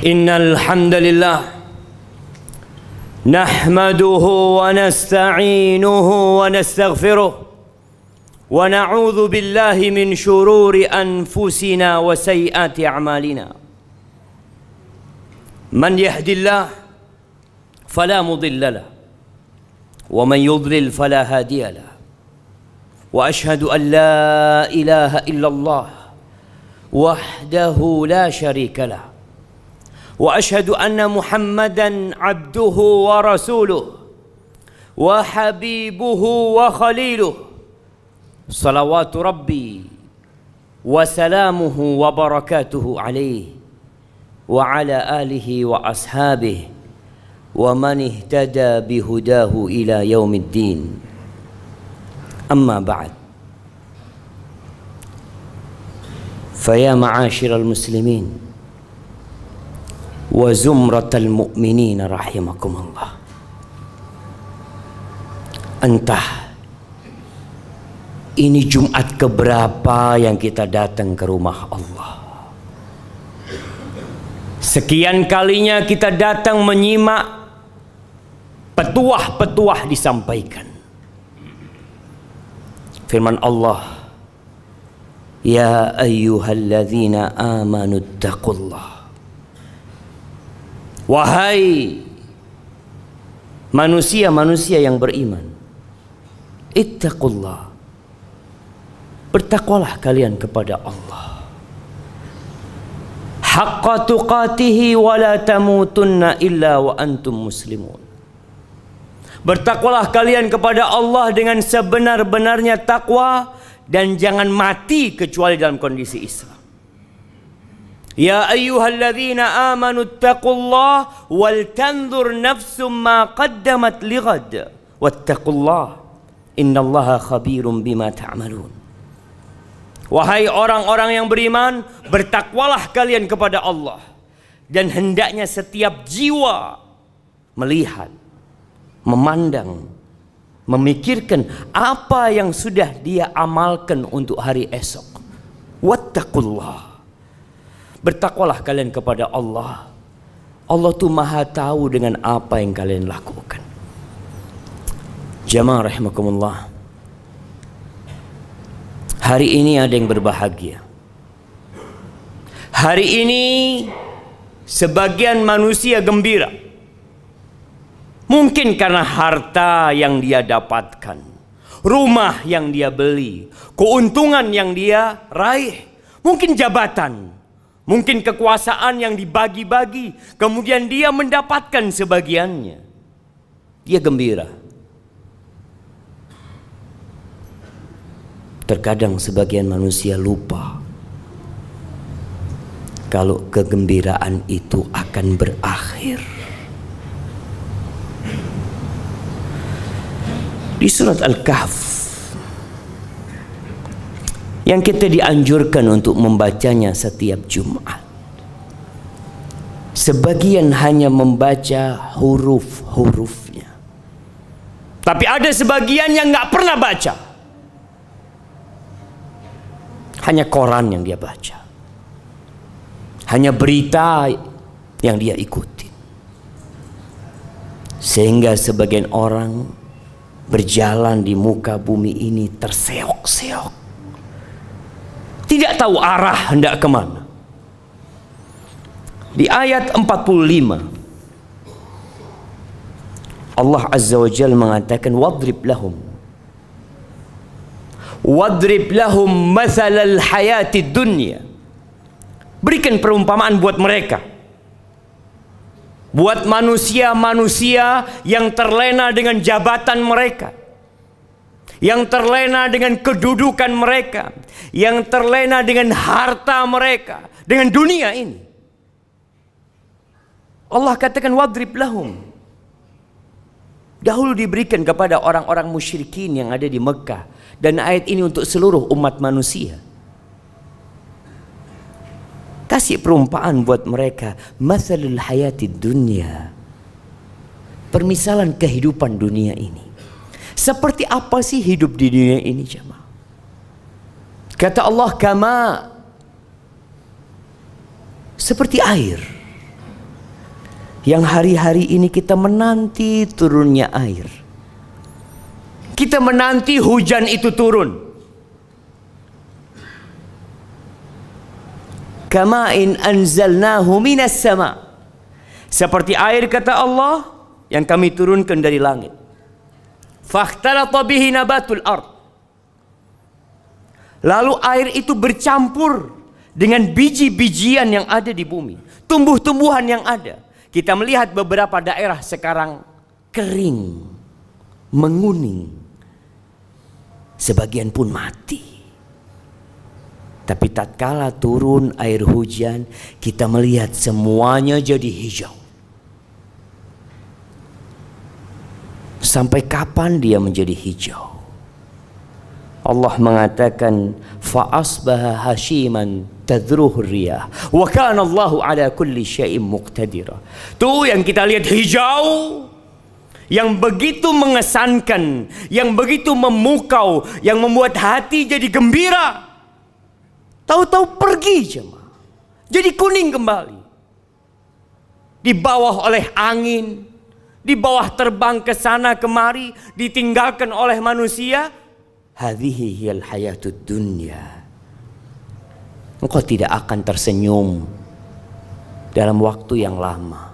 Innal hamdalillah nahmaduhu wa nasta'inuhu wa nastaghfiruh wa na'udzu billahi min shururi anfusina wa sayyiati a'malina. Man yahdillah fala mudilla lahu wa man yudlil fala hadiya lahu. Wa ashhadu an la ilaha illallah wahdahu la syarika lahu. Wa ashhadu anna Muhammadan abduhu wa rasuluh wa habibuhu wa khaliluh. Salawatu Rabbi wa salamuhu wa barakatuhu alaihi wa ala alihi wa ashabihi wa man ihtada bihudahu ila yaumiddin. Amma ba'd. Faya ma'asyiral muslimin wa zumratal mu'minin rahimakumullah. Entah ini Jumat keberapa yang kita datang ke rumah Allah. Sekian kalinya kita datang menyimak petuah-petuah disampaikan. Firman Allah, ya ayyuhalladzina amanu taqullah. Wahai manusia-manusia yang beriman, ittaqullah, bertakwalah kalian kepada Allah, haqqa tuqatihi wa la tamutunna illa wa antum muslimun. Bertakwalah kalian kepada Allah dengan sebenar-benarnya takwa dan jangan mati kecuali dalam kondisi Islam. Ya ayyuhalladzina amanu taqullah wal tanzur nafsum ma qaddamat lighad wattaqullah innallaha khabirum bima ta'malun. Wahai orang-orang yang beriman, bertakwalah kalian kepada Allah dan hendaknya setiap jiwa melihat, memandang, memikirkan apa yang sudah dia amalkan untuk hari esok. Wattaqullah, bertakwalah kalian kepada Allah. Allah tuh maha tahu dengan apa yang kalian lakukan. Jamaah rahimakumullah, hari ini ada yang berbahagia. Hari ini sebagian manusia gembira. Mungkin karena harta yang dia dapatkan, rumah yang dia beli, keuntungan yang dia raih, mungkin jabatan, mungkin kekuasaan yang dibagi-bagi, kemudian dia mendapatkan sebagiannya. Dia gembira. Terkadang sebagian manusia lupa kalau kegembiraan itu akan berakhir. Di surat Al-Kahf yang kita dianjurkan untuk membacanya setiap Jumat, sebagian hanya membaca huruf-hurufnya, tapi ada sebagian yang nggak pernah baca, hanya koran yang dia baca, hanya berita yang dia ikuti, sehingga sebagian orang berjalan di muka bumi ini terseok-seok, tidak tahu arah hendak kemana. Di ayat 45 Allah Azza wa Jalla mengatakan, wadrib lahum mathalal hayati dunya, berikan perumpamaan buat mereka, buat manusia-manusia yang terlena dengan jabatan mereka, yang terlena dengan kedudukan mereka, yang terlena dengan harta mereka, dengan dunia ini. Allah katakan wadrib lahum. Dahulu diberikan kepada orang-orang musyrikin yang ada di Mekah, dan ayat ini untuk seluruh umat manusia. Kasih perumpamaan buat mereka, mathalul hayatid dunya, permisalan kehidupan dunia ini. Seperti apa sih hidup di dunia ini, jemaah? Kata Allah, kama, seperti air. Yang hari-hari ini kita menanti turunnya air. Kita menanti hujan itu turun. Kama'in anzalnahu minas sama. Seperti air kata Allah yang kami turunkan dari langit. Fakhtalata bihi nabatul ard. Lalu air itu bercampur dengan biji-bijian yang ada di bumi, tumbuh-tumbuhan yang ada. Kita melihat beberapa daerah sekarang kering, menguning, sebagian pun mati. Tapi tatkala turun air hujan, kita melihat semuanya jadi hijau. Sampai kapan dia menjadi hijau? Allah mengatakan fa'asbaha hashiman tadruhu riyah wa kana Allahu ala kulli syai'in muqtadira. Tuh yang kita lihat hijau, yang begitu mengesankan, yang begitu memukau, yang membuat hati jadi gembira. Tahu-tahu pergi jemaah, jadi kuning kembali. Di bawah oleh angin, di bawah terbang ke sana kemari, ditinggalkan oleh manusia. Hadhihi hiyal hayatud dunya. Engkau tidak akan tersenyum dalam waktu yang lama.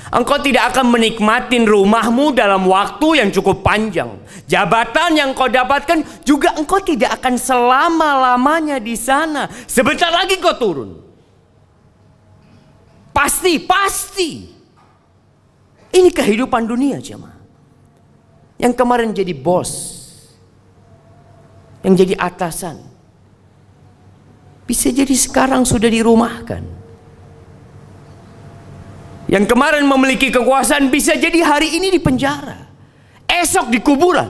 Engkau tidak akan menikmatin rumahmu dalam waktu yang cukup panjang. Jabatan yang kau dapatkan juga engkau tidak akan selama-lamanya di sana. Sebentar lagi kau turun. Pasti. Ini kehidupan dunia jemaah. Yang kemarin jadi bos, yang jadi atasan, bisa jadi sekarang sudah dirumahkan. Yang kemarin memiliki kekuasaan bisa jadi hari ini di penjara, esok di kuburan.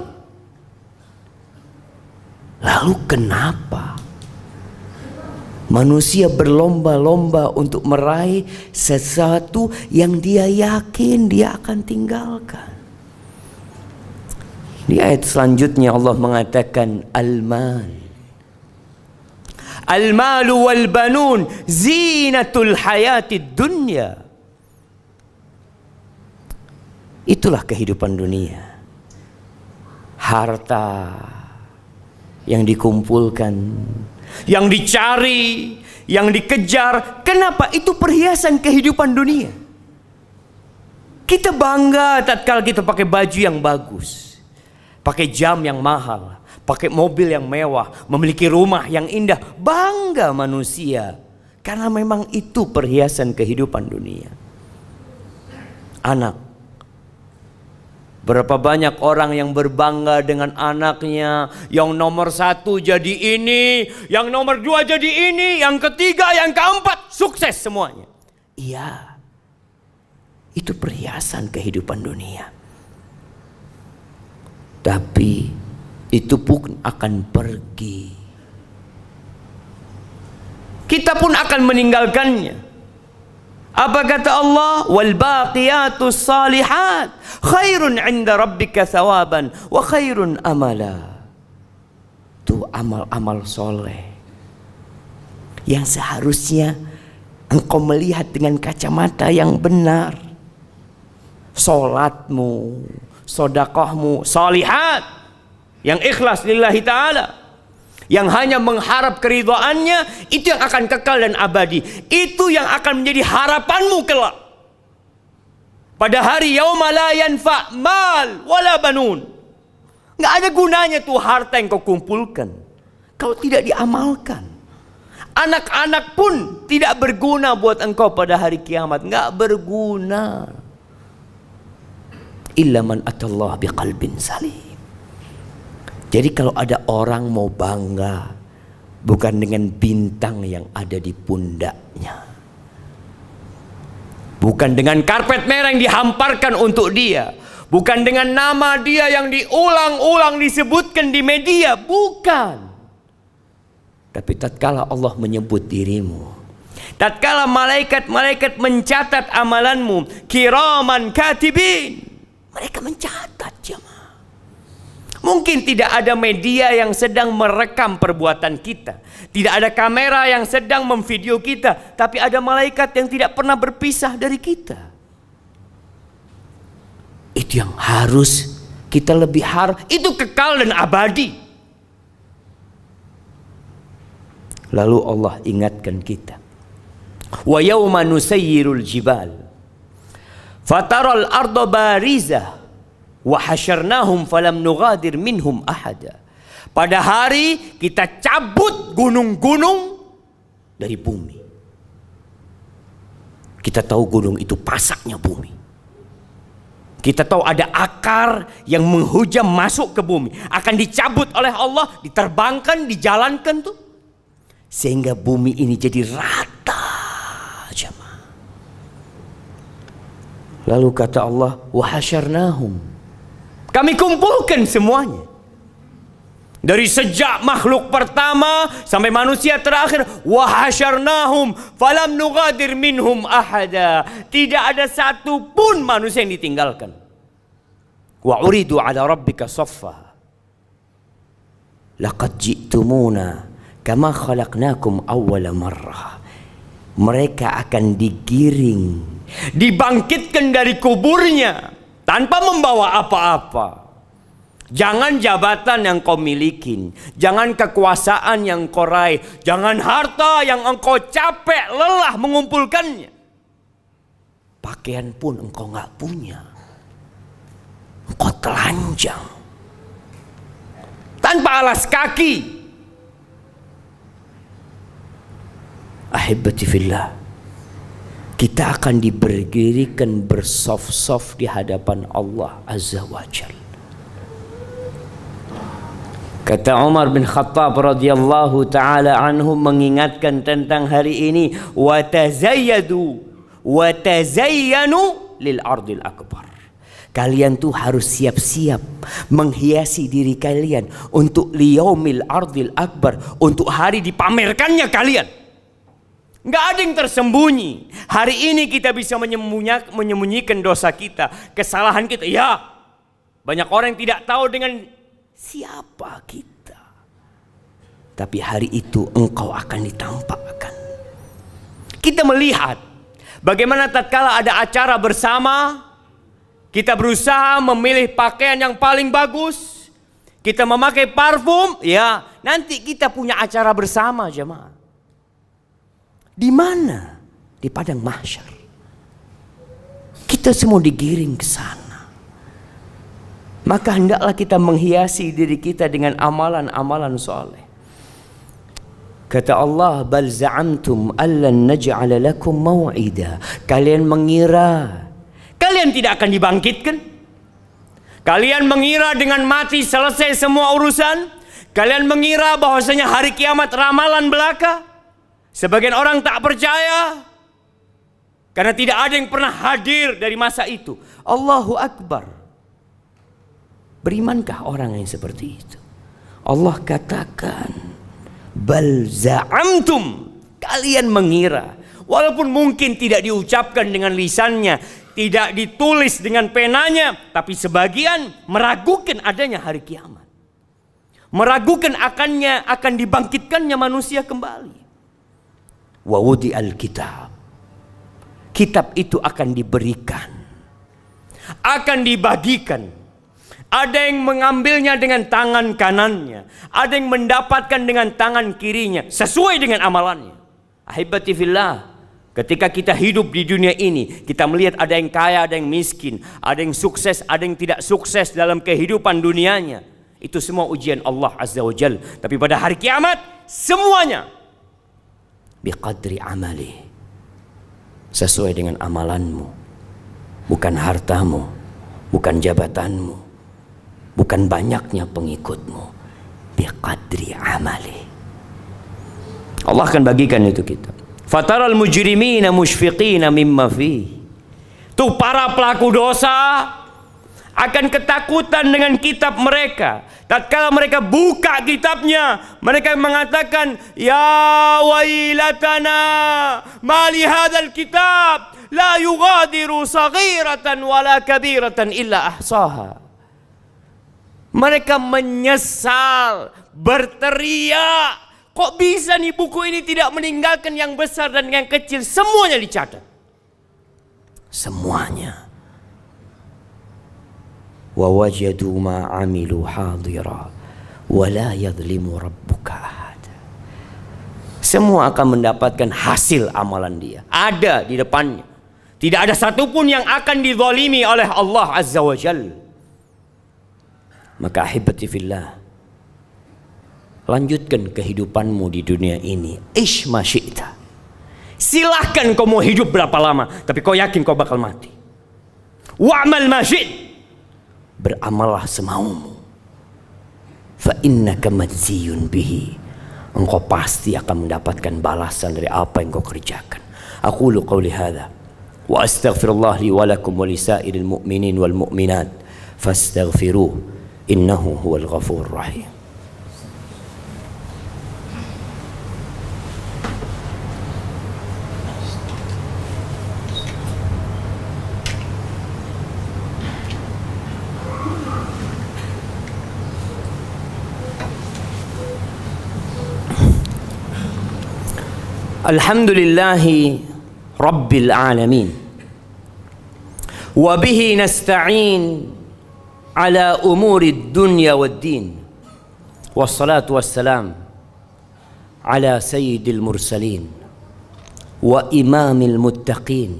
Lalu kenapa manusia berlomba-lomba untuk meraih sesuatu yang dia yakin dia akan tinggalkan? Di ayat selanjutnya Allah mengatakan Al-malu wal banun zinatul hayatid dunya. Itulah kehidupan dunia. Harta yang dikumpulkan, yang dicari, yang dikejar. Kenapa? Itu perhiasan kehidupan dunia. Kita bangga tatkala kita pakai baju yang bagus, pakai jam yang mahal, pakai mobil yang mewah, memiliki rumah yang indah. Bangga manusia, karena memang itu perhiasan kehidupan dunia. Anak, berapa banyak orang yang berbangga dengan anaknya. Yang nomor 1 jadi ini, yang nomor 2 jadi ini, yang ketiga, yang keempat, sukses semuanya. Iya, itu perhiasan kehidupan dunia. Tapi itu pun akan pergi. Kita pun akan meninggalkannya. Apa kata Allah? Wal baqiyatus salihat khairun 'inda rabbika thawaban wa khairun amala. Itu amal-amal soleh yang seharusnya engkau melihat dengan kacamata yang benar. Solatmu, sedekahmu, salihat, yang ikhlas lillahi ta'ala, yang hanya mengharap keridhaannya, itu yang akan kekal dan abadi. Itu yang akan menjadi harapanmu kelak. Pada hari yauma la yanfa' mal wala banun. Nggak ada gunanya tuh harta yang kau kumpulkan kalau tidak diamalkan. Anak-anak pun tidak berguna buat engkau pada hari kiamat. Nggak berguna. Illa man atallah biqalbin salim. Jadi kalau ada orang mau bangga, bukan dengan bintang yang ada di pundaknya, bukan dengan karpet merah yang dihamparkan untuk dia, bukan dengan nama dia yang diulang-ulang disebutkan di media, bukan. Tapi tatkala Allah menyebut dirimu, tatkala malaikat-malaikat mencatat amalanmu, kiraman katibin, mereka mencatat jemaah. Mungkin tidak ada media yang sedang merekam perbuatan kita, tidak ada kamera yang sedang memvideo kita, tapi ada malaikat yang tidak pernah berpisah dari kita. Itu yang harus kita lebih itu kekal dan abadi. Lalu Allah ingatkan kita, wa yawma nusayyirul jibal fataral arda barizah wa hasyarnahum falam nughadir minhum ahada. Pada hari kita cabut gunung-gunung dari bumi. Kita tahu gunung itu pasaknya bumi. Kita tahu ada akar yang menghujam masuk ke bumi, akan dicabut oleh Allah, diterbangkan, dijalankan tuh, sehingga bumi ini jadi rata, jemaah. Lalu kata Allah, wa hasyarnahum, kami kumpulkan semuanya. Dari sejak makhluk pertama sampai manusia terakhir, wa hasyarnahum falam nughadir minhum ahada. Tidak ada satu pun manusia yang ditinggalkan. Wa uridu ala rabbika saffa laqad ji'tumuna kama khalaqnakum awwala marrah. Mereka akan digiring, dibangkitkan dari kuburnya tanpa membawa apa-apa. Jangan jabatan yang kau milikin, jangan kekuasaan yang kau raih, jangan harta yang engkau capek lelah mengumpulkannya. Pakaian pun engkau nggak punya, engkau telanjang, tanpa alas kaki. Ahibati fillah, kita akan diberdirikan bersaf-saf di hadapan Allah Azza wa Jalla. Kata Umar bin Khattab radhiyallahu taala anhu mengingatkan tentang hari ini, wa tazayyadu wa tazayyanu lil ardil akbar. Kalian tuh harus siap-siap menghiasi diri kalian untuk liyaumil ardil akbar, untuk hari dipamerkannya kalian. Enggak ada yang tersembunyi. Hari ini kita bisa menyembunyikan dosa kita, kesalahan kita. Ya, banyak orang yang tidak tahu dengan siapa kita. Tapi hari itu engkau akan ditampakkan. Kita melihat bagaimana tatkala ada acara bersama, kita berusaha memilih pakaian yang paling bagus, kita memakai parfum, ya, nanti kita punya acara bersama, jemaah. Di mana? Di padang mahsyar. Kita semua digiring ke sana. Maka hendaklah kita menghiasi diri kita dengan amalan-amalan soleh. Kata Allah, bal za'amtum allan naj'ala lakum mau'ida. Kalian mengira kalian tidak akan dibangkitkan. Kalian mengira dengan mati selesai semua urusan. Kalian mengira bahwasanya hari kiamat ramalan belaka. Sebagian orang tak percaya karena tidak ada yang pernah hadir dari masa itu. Allahu Akbar. Berimankah orang yang seperti itu? Allah katakan, bal za'amtum, kalian mengira. Walaupun mungkin tidak diucapkan dengan lisannya, tidak ditulis dengan penanya, tapi sebagian meragukan adanya hari kiamat, meragukan akan dibangkitkannya manusia kembali. Wa wudi al-kitab, kitab itu akan diberikan, akan dibagikan. Ada yang mengambilnya dengan tangan kanannya, ada yang mendapatkan dengan tangan kirinya, sesuai dengan amalannya. Ahibati fillah, ketika kita hidup di dunia ini, kita melihat ada yang kaya, ada yang miskin, ada yang sukses, ada yang tidak sukses dalam kehidupan dunianya. Itu semua ujian Allah Azza wa Jalla. Tapi pada hari kiamat, semuanya biqadri amali, sesuai dengan amalanmu, bukan hartamu, bukan jabatanmu, bukan banyaknya pengikutmu, biqadri amali. Allah akan bagikan itu kita. Fataral mujrimina musyfiqina mimma fi. Tuh para pelaku dosa akan ketakutan dengan kitab mereka. Tatkala mereka buka kitabnya, mereka mengatakan, ya wailatana ma li hadzal kitab la yughadiru saghiratan wala kabiratan illa ahsaha. Mereka menyesal, berteriak, kok bisa nih buku ini tidak meninggalkan yang besar dan yang kecil, semuanya dicatat. Semuanya. wa wajadu ma 'amilu hadira wa la yadhlimu rabbuka ahada. Semua akan mendapatkan hasil amalan dia, ada di depannya. Tidak ada satupun yang akan dizalimi oleh Allah Azza wa Jalla. Maka ahibati fillah, lanjutkan kehidupanmu di dunia ini. Ish ma syi'ta. Silahkan kau mau hidup berapa lama, tapi kau yakin kau bakal mati. Wa'mal ma syi'ta. Beramallah semaumu. Fa innaka majziyun bihi. Engkau pasti akan mendapatkan balasan dari apa yang kau kerjakan. Aqulu qawli hadza wa astaghfirullah li wa lakum wa lisairil mu'minin wal mu'minat fastaghfiruh innahu huwal ghafurur rahim. Alhamdulillahi Rabbil Alamin, wa bihi nasta'in ala umuri dunya wad din, wassalatu wassalam ala sayyidil mursalin wa imamil muttaqin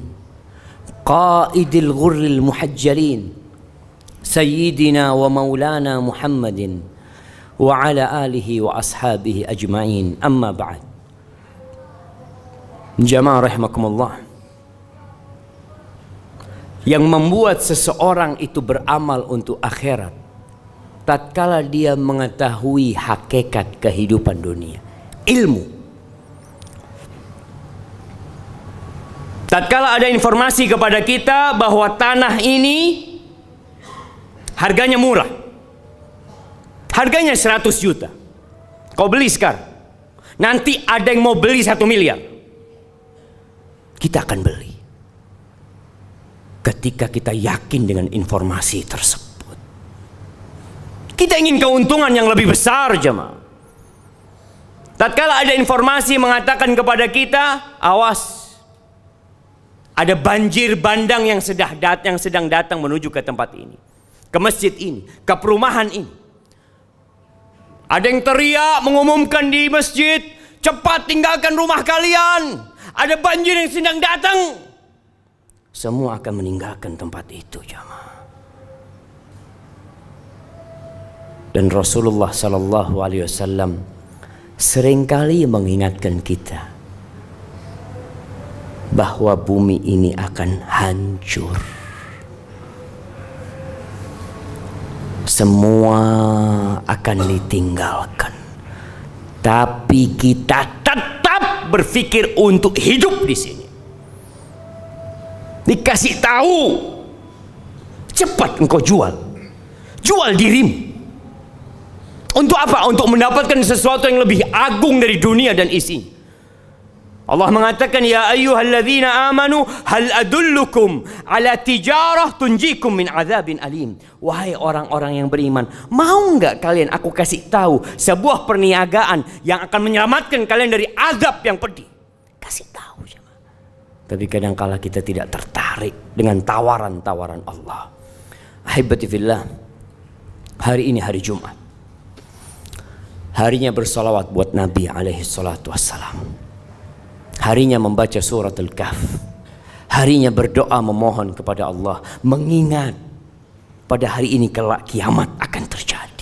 qaidil ghurril muhajjalin sayyidina wa maulana Muhammadin wa ala alihi wa ashabihi ajma'in. Amma ba'd. Jamaah rahimakumullah, yang membuat seseorang itu beramal untuk akhirat tatkala dia mengetahui hakikat kehidupan dunia, ilmu. Tatkala ada informasi kepada kita bahwa tanah ini harganya murah, harganya 100 juta, kau beli sekarang, nanti ada yang mau beli 1 miliar, kita akan beli ketika kita yakin dengan informasi tersebut. Kita ingin keuntungan yang lebih besar, jemaah. Tatkala ada informasi mengatakan kepada kita, awas, ada banjir bandang yang sedang datang menuju ke tempat ini, ke masjid ini, ke perumahan ini. Ada yang teriak mengumumkan di masjid, cepat tinggalkan rumah kalian, ada banjir yang sedang datang. Semua akan meninggalkan tempat itu, jamaah. Dan Rasulullah sallallahu alaihi wasallam seringkali mengingatkan kita bahwa bumi ini akan hancur. Semua akan ditinggalkan. Tapi kita tetap berpikir untuk hidup di sini. Dikasih tahu, cepat engkau jual dirimu. Untuk apa? Untuk mendapatkan sesuatu yang lebih agung dari dunia dan isinya. Allah mengatakan, ya ayyuhalladzina amanu hal adullukum ala tijarah tunjikum min azabin alim. Wahai orang-orang yang beriman, mau enggak kalian aku kasih tahu sebuah perniagaan yang akan menyelamatkan kalian dari azab yang pedih? Kasih tahu, ya. Tapi kadangkala kita tidak tertarik dengan tawaran-tawaran Allah. Ahibati fillah, hari ini hari Jumat, harinya bersalawat buat Nabi alaihi salatu wassalam, harinya membaca surat Al-Kahf, harinya berdoa memohon kepada Allah, mengingat pada hari ini kelak kiamat akan terjadi.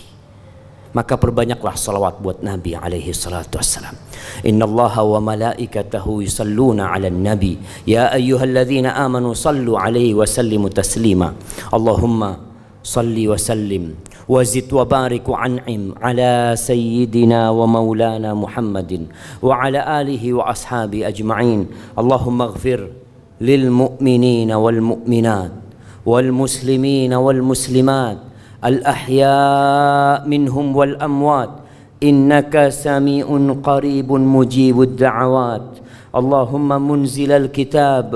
Maka perbanyaklah salawat buat Nabi alaihi salatu wassalam. Innallaha wa malaikatahu yusalluna 'alan nabi ya ayyuhalladzina amanu sallu 'alaihi wa sallimu taslima. Allahumma salli wa sallim wa zid wa barik wa an'im ala sayyidina wa maulana Muhammadin wa ala alihi wa ashabi ajma'in. Allahumma ighfir lil mu'minina wal mu'minat wal muslimina wal muslimat الأحياء منهم والأموات إنك سميع قريب مجيب الدعوات. اللهم منزل الكتاب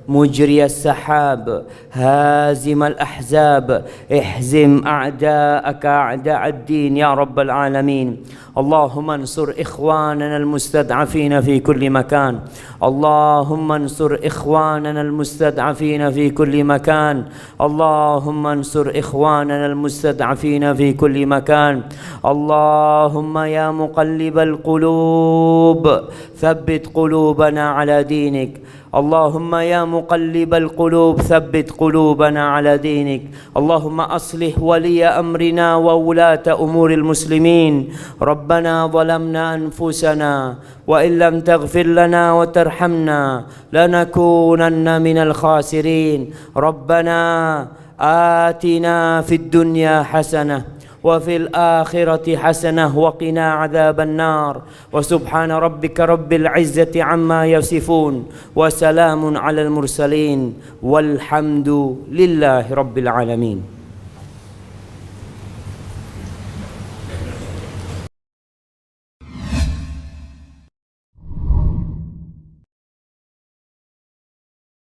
مجري السحاب هازم الأحزاب احزم أعداءك أعداء الدين يا رب العالمين. اللهم انصر إخواننا المستضعفين في كل مكان. اللهم انصر إخواننا المستضعفين في كل مكان. اللهم انصر إخواننا المستضعفين في كل مكان. اللهم يا مقلب القلوب ثبت قلوبنا على دينك. اللهم يا مقلب القلوب ثبت قلوبنا على دينك. اللهم أصلح ولي أمرنا وولاة أمور المسلمين. ربنا ظلمنا أنفسنا وإن لم تغفر لنا وترحمنا لنكونن من الخاسرين. ربنا آتنا في الدنيا حسنة وفي الآخرة حسنة وقنا عذاب النار. وسبحان ربك رب العزة عما يصفون وسلام على المرسلين والحمد لله رب العالمين.